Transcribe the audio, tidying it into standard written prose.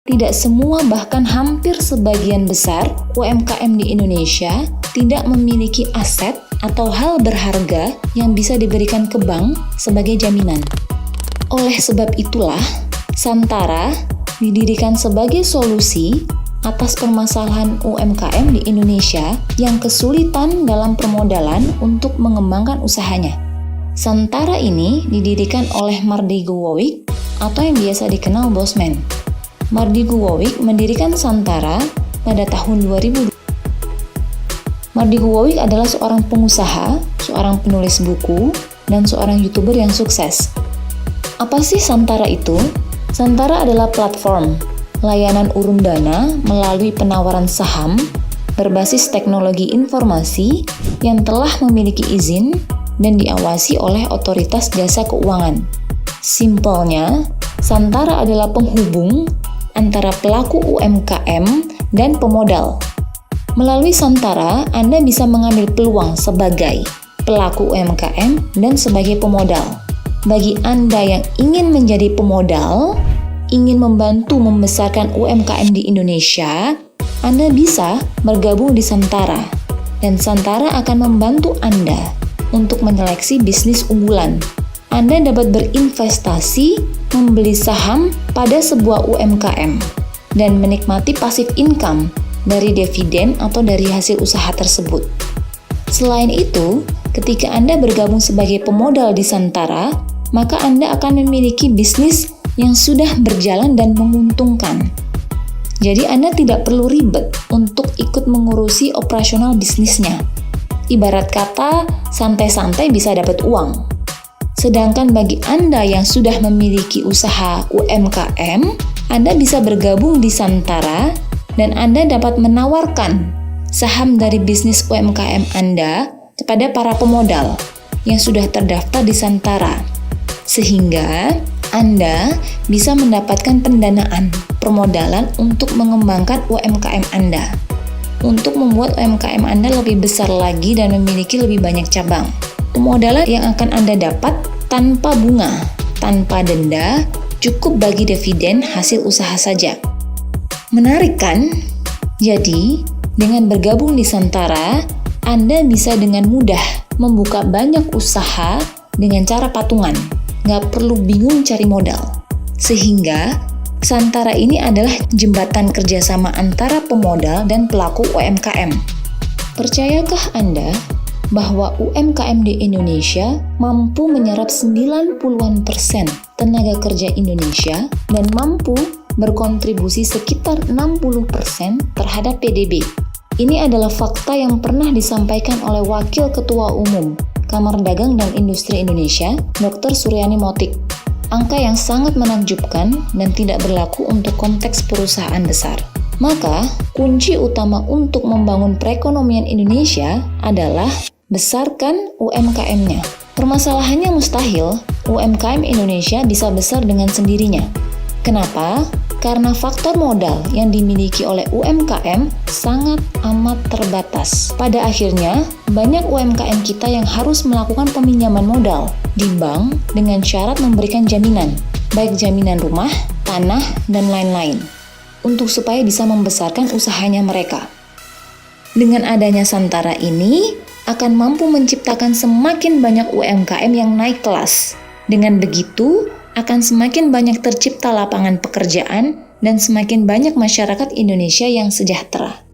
Tidak semua, bahkan hampir sebagian besar UMKM di Indonesia tidak memiliki aset atau hal berharga yang bisa diberikan ke bank sebagai jaminan. Oleh sebab itulah, Santara didirikan sebagai solusi atas permasalahan UMKM di Indonesia yang kesulitan dalam permodalan untuk mengembangkan usahanya. Santara ini didirikan oleh Mardi Guwowic atau yang biasa dikenal Bosman. Mardi Guwowic mendirikan Santara pada tahun 2000. Mardi Guwowic adalah seorang pengusaha, seorang penulis buku, dan seorang YouTuber yang sukses. Apa sih Santara itu? Santara adalah platform layanan urun dana melalui penawaran saham berbasis teknologi informasi yang telah memiliki izin dan diawasi oleh otoritas jasa keuangan. Simpelnya, Santara adalah penghubung antara pelaku UMKM dan pemodal. Melalui Santara, Anda bisa mengambil peluang sebagai pelaku UMKM dan sebagai pemodal. Bagi Anda yang ingin menjadi pemodal, ingin membantu membesarkan UMKM di Indonesia, Anda bisa bergabung di Santara. Dan Santara akan membantu Anda untuk menyeleksi bisnis unggulan. Anda dapat berinvestasi, membeli saham pada sebuah UMKM, dan menikmati passive income dari dividen atau dari hasil usaha tersebut. Selain itu, ketika Anda bergabung sebagai pemodal di Santara, maka Anda akan memiliki bisnis yang sudah berjalan dan menguntungkan. Jadi Anda tidak perlu ribet untuk ikut mengurusi operasional bisnisnya. Ibarat kata, santai-santai bisa dapat uang. Sedangkan bagi Anda yang sudah memiliki usaha UMKM, Anda bisa bergabung di Santara dan Anda dapat menawarkan saham dari bisnis UMKM Anda kepada para pemodal yang sudah terdaftar di Santara. Sehingga Anda bisa mendapatkan pendanaan permodalan untuk mengembangkan UMKM Anda, untuk membuat UMKM Anda lebih besar lagi dan memiliki lebih banyak cabang. Pemodalan yang akan Anda dapat tanpa bunga, tanpa denda, cukup bagi dividen hasil usaha saja. Menarik kan? Jadi, dengan bergabung di Santara, Anda bisa dengan mudah membuka banyak usaha dengan cara patungan. Nggak perlu bingung cari modal. Sehingga, Santara ini adalah jembatan kerjasama antara pemodal dan pelaku UMKM. Percayakah Anda bahwa UMKM di Indonesia mampu menyerap 90% tenaga kerja Indonesia dan mampu berkontribusi sekitar 60% terhadap PDB. Ini adalah fakta yang pernah disampaikan oleh Wakil Ketua Umum Kamar Dagang dan Industri Indonesia, Dr. Suryani Motik. Angka yang sangat menakjubkan dan tidak berlaku untuk konteks perusahaan besar. Maka, kunci utama untuk membangun perekonomian Indonesia adalah besarkan UMKM-nya. Permasalahannya mustahil, UMKM Indonesia bisa besar dengan sendirinya. Kenapa? Karena faktor modal yang dimiliki oleh UMKM sangat amat terbatas. Pada akhirnya, banyak UMKM kita yang harus melakukan peminjaman modal di bank dengan syarat memberikan jaminan, baik jaminan rumah, tanah, dan lain-lain, untuk supaya bisa membesarkan usahanya mereka. Dengan adanya Santara ini, akan mampu menciptakan semakin banyak UMKM yang naik kelas. Dengan begitu, akan semakin banyak tercipta lapangan pekerjaan dan semakin banyak masyarakat Indonesia yang sejahtera.